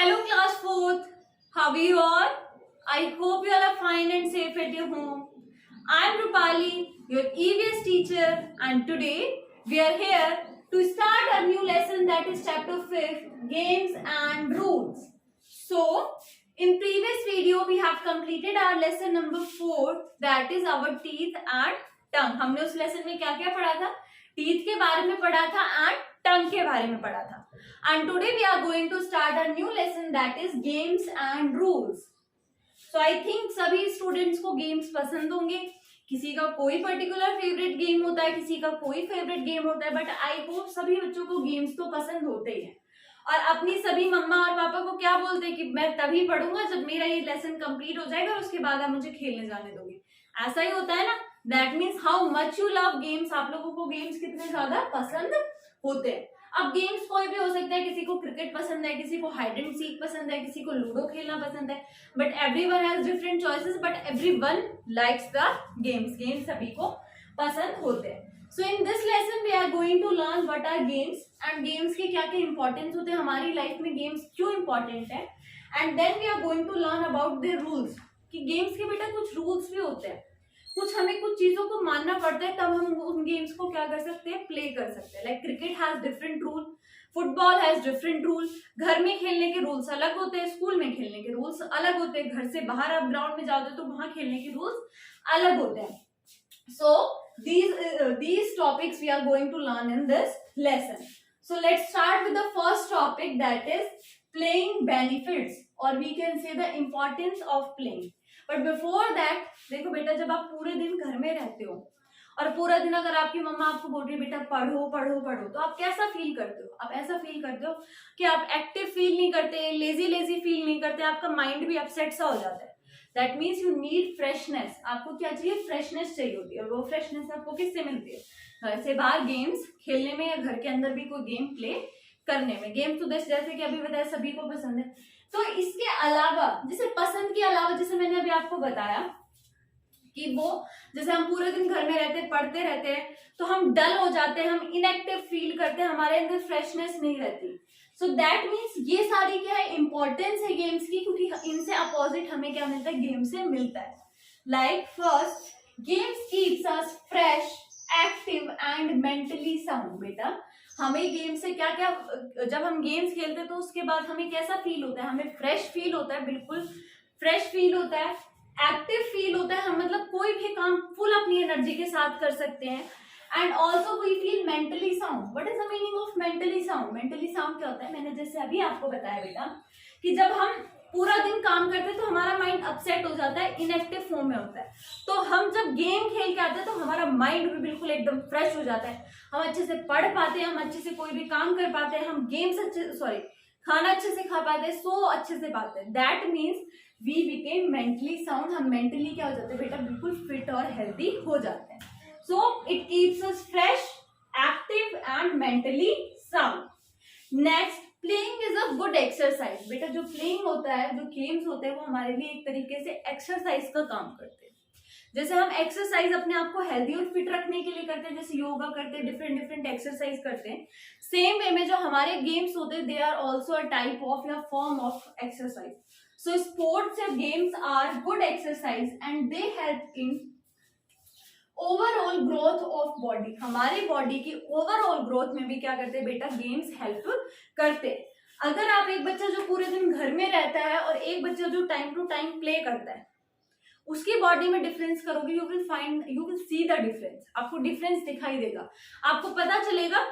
Hello class 4th. How are you all? I hope you all are fine and safe at your home. I am Rupali, your EVS teacher, and today we are here to start a new lesson, that is chapter 5, Games and Rules. So, in previous video we have completed our lesson number 4, that is our teeth and tongue. हमने उस lesson में क्या क्या पढ़ा था? Teeth के बारे में पढ़ा था एंड टंग के बारे में पढ़ा था. And today we are going to start a new lesson, that is games and rules. So I think सभी स्टूडेंट्स को गेम्स पसंद होंगे. किसी का कोई पर्टिकुलर फेवरेट गेम होता है, किसी का कोई फेवरेट गेम होता है, बट आई होप सभी बच्चों को गेम्स तो पसंद होते ही हैं. और अपनी सभी मम्मा और पापा को क्या बोलते हैं कि मैं तभी पढ़ूंगा जब मेरा ये लेसन कंप्लीट हो जाएगा और उसके बाद आप मुझे खेलने जाने दोगे. ऐसा ही होता है ना. That means how much you love games. आप लोगों को गेम्स कितने ज्यादा पसंद होते हैं. अब गेम्स कोई भी हो सकता है. किसी को क्रिकेट पसंद है, किसी को हाइड एंड सीक पसंद है, किसी को लूडो खेलना पसंद है. But everyone has different choices, but everyone likes the games. Games सभी को पसंद होते हैं. So in this lesson we are going to learn what are games and games के क्या क्या इंपॉर्टेंस होते हैं हमारी लाइफ में. गेम्स क्यों इंपॉर्टेंट है. And then we are going to learn about the rules. कि गेम्स के बेटा कुछ रूल्स भी होते हैं. कुछ हमें कुछ चीजों को मानना पड़ता है तब हम उन गेम्स को क्या कर सकते हैं, प्ले कर सकते हैं. Like cricket has different rule, football has different rule. घर में खेलने के रूल्स अलग होते हैं, स्कूल में खेलने के रूल्स अलग होते हैं, घर से बाहर आप ग्राउंड में जाते हो तो वहां खेलने के रूल्स अलग होते हैं. सो these topics we are going to learn in this lesson. So let's start with the first topic, that is playing benefits, or we can say the importance of playing. But before that देखो बेटा, जब आप पूरे दिन घर में रहते हो और पूरा दिन अगर आपकी मम्मा आपको बोल रही है बेटा पढ़ो पढ़ो पढ़ो, तो आप कैसा फील करते हो. आप ऐसा फील करते हो कि आप एक्टिव फील नहीं करते, लेजी लेजी फील नहीं करते, आपका माइंड भी अपसेट सा हो जाता है. That means you need freshness. आपको क्या चाहिए, फ्रेशनेस चाहिए होती है. और वो फ्रेशनेस आपको किससे मिलती है, घर से बाहर गेम्स खेलने में या घर के अंदर भी कोई गेम प्ले करने में. गेम तो जैसे कि अभी बताया सभी को पसंद है. तो इसके अलावा, जैसे पसंद के अलावा, जैसे मैंने अभी आपको बताया कि वो जैसे हम पूरे दिन घर में रहते हैं, पढ़ते रहते हैं, तो हम डल हो जाते हैं, हम इनएक्टिव फील करते हैं, हमारे अंदर फ्रेशनेस नहीं रहती. सो दैट मीन्स ये सारी क्या है, इंपॉर्टेंस है गेम्स की, क्योंकि इनसे अपोजिट हमें क्या मिलता है, गेम से मिलता है. Like first, games keeps us fresh, active and mentally sound. बेटा हमें गेम से क्या क्या, जब हम गेम्स खेलते हैं तो उसके बाद हमें कैसा फील होता है, हमें फ्रेश फील होता है, बिल्कुल फ्रेश फील होता है, एक्टिव फील होता है. हम मतलब कोई भी काम फुल अपनी एनर्जी के साथ कर सकते हैं. And also we feel mentally sound. What is the meaning of mentally sound. Mentally sound क्या होता है, मैंने जैसे अभी आपको बताया बेटा कि जब हम पूरा दिन काम करते हैं तो हमारा माइंड अपसेट हो जाता है, इनएक्टिव फॉर्म में होता है. तो हम जब गेम खेल के आते हैं तो हमारा माइंड भी बिल्कुल एकदम फ्रेश हो जाता है. हम अच्छे से पढ़ पाते हैं, हम अच्छे से कोई भी काम कर पाते हैं, हम गेम्स खाना अच्छे से खा पाते हैं, सो अच्छे से पाते हैं. That means we became mentally sound. हम मेंटली क्या हो जाते हैं बेटा, बिल्कुल फिट और हेल्दी हो जाते हैं. So it keeps us fresh, active and mentally sound. Next, playing is a good exercise. बेटा जो प्लेइंग होता है, जो गेम्स होते हैं, वो हमारे लिए एक तरीके से एक्सरसाइज का काम करते हैं. जैसे हम एक्सरसाइज अपने आप को हेल्दी और फिट रखने के लिए करते हैं, जैसे योगा करते हैं, डिफरेंट डिफरेंट एक्सरसाइज करते हैं, सेम वे में जो हमारे गेम्स होते हैं, they are also a type of या form of exercise. So sports या games are good exercise and they help in overall growth of body. हमारे बॉडी की ओवरऑल ग्रोथ में भी क्या करते हैं बेटा, गेम्स हेल्प करते हैं. अगर आप एक बच्चा जो पूरे दिन घर में रहता है और एक बच्चा जो टाइम टू टाइम प्ले करता है, उसकी बॉडी में डिफरेंस करोगे, you will see the difference. आपको डिफरेंस दिखाई देगा. आपको पता चलेगा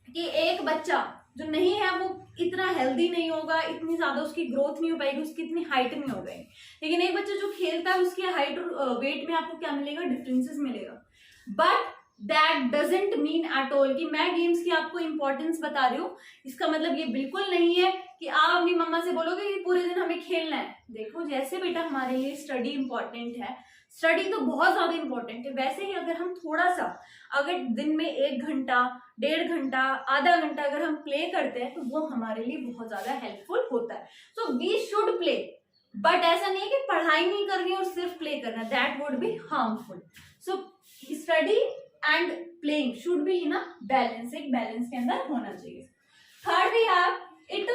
कि एक बच्चा जो नहीं है वो इतना हेल्दी नहीं होगा, इतनी ज्यादा उसकी ग्रोथ नहीं हो पाएगी, उसकी इतनी हाइट नहीं हो पाएगी. लेकिन एक बच्चा जो खेलता है उसकी हाइट और वेट में आपको क्या मिलेगा, डिफरेंसेस मिलेगा. But that doesn't mean at all कि मैं गेम्स की आपको इंपॉर्टेंस बता रही हूँ, इसका मतलब ये बिल्कुल नहीं है कि आप अपनी मम्मा से बोलोगे कि पूरे दिन हमें खेलना है. देखो जैसे बेटा हमारे लिए स्टडी इंपॉर्टेंट है, स्टडी तो बहुत ज्यादा इंपॉर्टेंट है, वैसे ही अगर हम थोड़ा सा, अगर दिन में 1 घंटा, 1.5 घंटा, आधा घंटा अगर हम प्ले करते हैं तो वो हमारे लिए बहुत ज्यादा हेल्पफुल होता है. So we should play, but ऐसा नहीं है कि पढ़ाई नहीं करनी और सिर्फ प्ले करना, that would be harmful. So study and playing should be in a balance, एक बैलेंस के अंदर होना चाहिए. Third we have it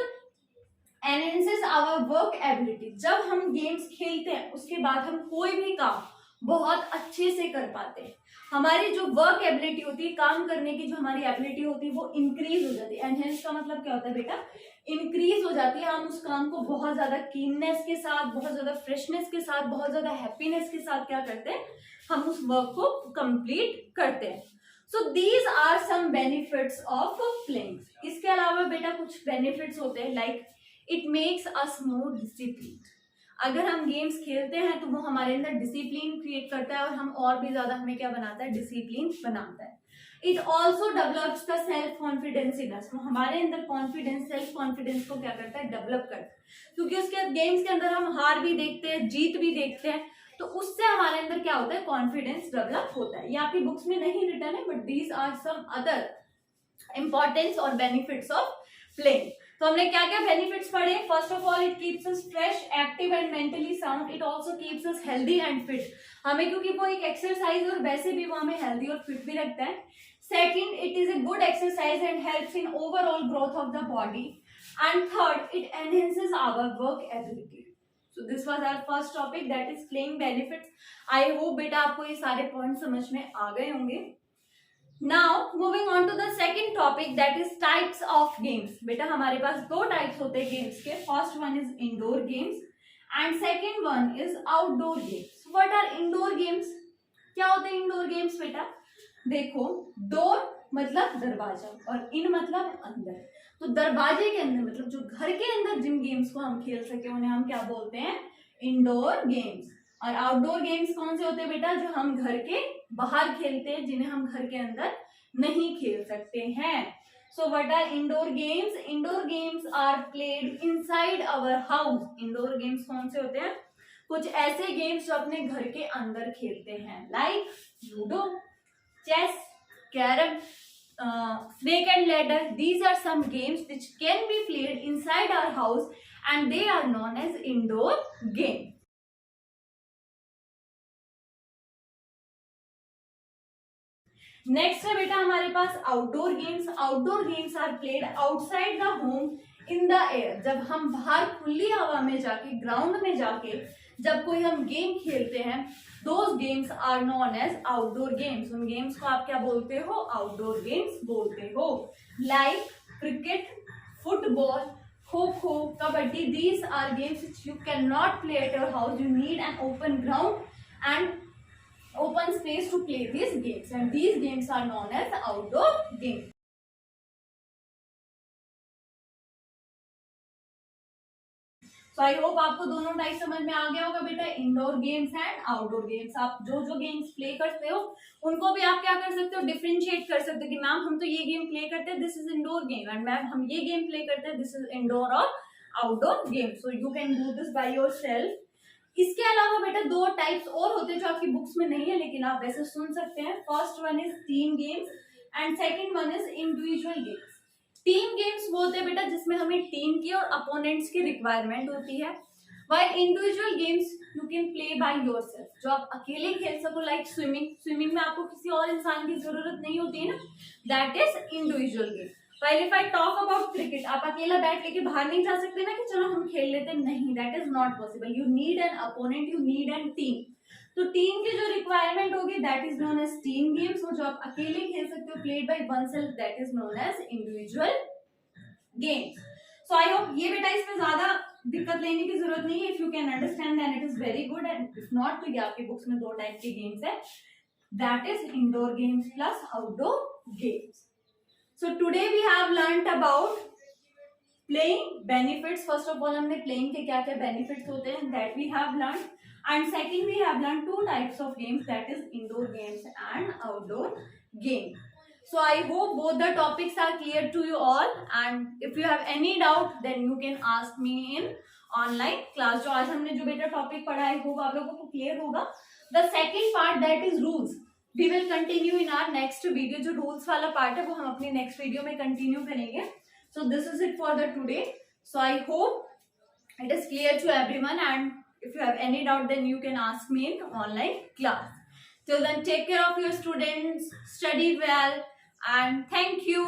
enhances our work ability. जब हम गेम्स खेलते हैं उसके बाद हम कोई भी काम बहुत अच्छे से कर पाते हैं, हमारी जो वर्क एबिलिटी होती है, काम करने की जो हमारी एबिलिटी होती है वो इंक्रीज हो जाती है। एनहेंस का मतलब क्या होता है बेटा, इंक्रीज हो जाती है। हम उस काम को बहुत ज्यादा कीननेस के साथ, बहुत ज्यादा फ्रेशनेस के साथ, बहुत ज्यादा हैप्पीनेस के साथ क्या करते हैं, हम उस वर्क को कंप्लीट करते हैं। So these are some benefits of playing. इसके अलावा बेटा कुछ बेनिफिट्स होते हैं, like it makes us more discipline. अगर हम गेम्स खेलते हैं तो वो हमारे अंदर डिसिप्लिन क्रिएट करता है और हम और भी ज्यादा हमें क्या बनाता है, डिसिप्लिन बनाता है। It also develops the self confidence in us. वो हमारे अंदर कॉन्फिडेंस, सेल्फ कॉन्फिडेंस को क्या करता है, डेवलप करता है। क्योंकि उसके गेम्स के अंदर हम हार भी देखते हैं, जीत भी देखते हैं, तो उससे हमारे अंदर क्या होता है, कॉन्फिडेंस डेवलप होता है। ये आपकी बुक्स में नहीं रिटन है, but these are some other importance और बेनिफिट्स ऑफ प्लेइंग। तो हमने क्या क्या बेनिफिट्स पढ़े। First of all, it keeps us fresh, active and mentally sound. It also keeps us healthy and fit. हमें क्योंकि वो एक एक्सरसाइज और वैसे भी वो हमें हेल्दी और फिट भी रखता है। Second, it is a good exercise and helps in overall growth of the body. And third, it enhances our work ability. So this was our first topic, that is playing benefits. I hope बेटा आपको ये सारे point समझ में आ गए होंगे। Now moving on to the second topic, that is types of games. बेटा हमारे पास दो टाइप्स होते हैं गेम्स के। First one is indoor games and second one is outdoor games. What are indoor games? क्या होते हैं इंडोर गेम्स बेटा? देखो, डोर मतलब दरवाजा और इन मतलब अंदर। तो दरवाजे के अंदर मतलब जो घर के अंदर जिन गेम्स को हम खेल सके उन्हें हम क्या बोलते हैं, इंडोर गेम्स। और आउटडोर गेम्स कौन से होते हैं बेटा, जो हम घर के बाहर खेलते हैं, जिन्हें हम घर के अंदर नहीं खेल सकते हैं। So what are indoor games? Indoor games are played inside our house. Indoor games कौन से होते हैं? कुछ ऐसे गेम्स जो अपने घर के अंदर खेलते हैं, like ludo, chess, carrom, snake and ladder. These are some games which can be played inside our house and they are known as indoor games. Next है बेटा हमारे पास outdoor games. Outdoor games are played outside the home in the air. जब हम बाहर खुली हवा में जाके, ग्राउंड में जाके जब कोई हम गेम खेलते हैं, those games are known as outdoor games. उन गेम्स को आप क्या बोलते हो, आउटडोर गेम्स बोलते हो। Like cricket, football, kho kho, kabaddi. These are games which you can not play at your house. You need an open ground and open space to play these games, and these games are known as outdoor games. So I hope आपको दोनों type समझ में आ गया होगा बेटा, indoor games and outdoor games. आप जो जो गेम्स प्ले करते हो उनको भी आप क्या कर सकते हो, डिफरेंशिएट कर सकते हो कि मैम हम तो ये गेम प्ले करते हैं, this is indoor game, and ma'am हम ये गेम प्ले करते हैं, दिस इज इंडोर और outdoor game. So you can do this by yourself. इसके अलावा बेटा दो टाइप्स और होते हैं जो आपकी बुक्स में नहीं है, लेकिन आप वैसे सुन सकते हैं। First one is team games and second one is individual games. Team games वो होते हैं बेटा जिसमें हमें टीम की और अपोनेंट्स की रिक्वायरमेंट होती है, while individual games you can play by yourself, जो आप अकेले खेल सको। लाइक स्विमिंग, स्विमिंग में आपको किसी और इंसान की जरूरत नहीं होती है ना, that is individual game. While if I talk about cricket, आप अकेला बैट लेके बाहर नहीं जा सकते ना कि चलो हम खेल लेते हैं, नहीं, that is not possible. You need an opponent, you need an team. तो टीम की जो रिक्वायरमेंट होगी that is known as team games, और जो आप अकेले खेल सकते हो played by oneself, that is known as individual games. So I hope ये बेटा इसमें ज्यादा दिक्कत लेने की जरूरत नहीं है. If you can understand then it is very good, and if not तो ये आपकी बुक्स में दो टाइप के गेम्स है, that is indoor games plus outdoor games. So today we have learnt about playing benefits. First of all हमने playing के क्या क्या benefits होते हैं that we have learnt, and second we have learnt two types of games, that is indoor games and outdoor games. So I hope both the topics are clear to you all, and if you have any doubt then you can ask me in online class. जो आज हमने जो बेटा topic पढ़ा है, I hope आप लोगों को clear होगा. The second part, that is rules, we will continue in our next video. जो rules वाला part है वो हम अपनी next video में continue करेंगे. So this is it for the today. So I hope it is clear to everyone, and if you have any doubt then you can ask me in online class. Till then, take care of your students, study well, and thank you.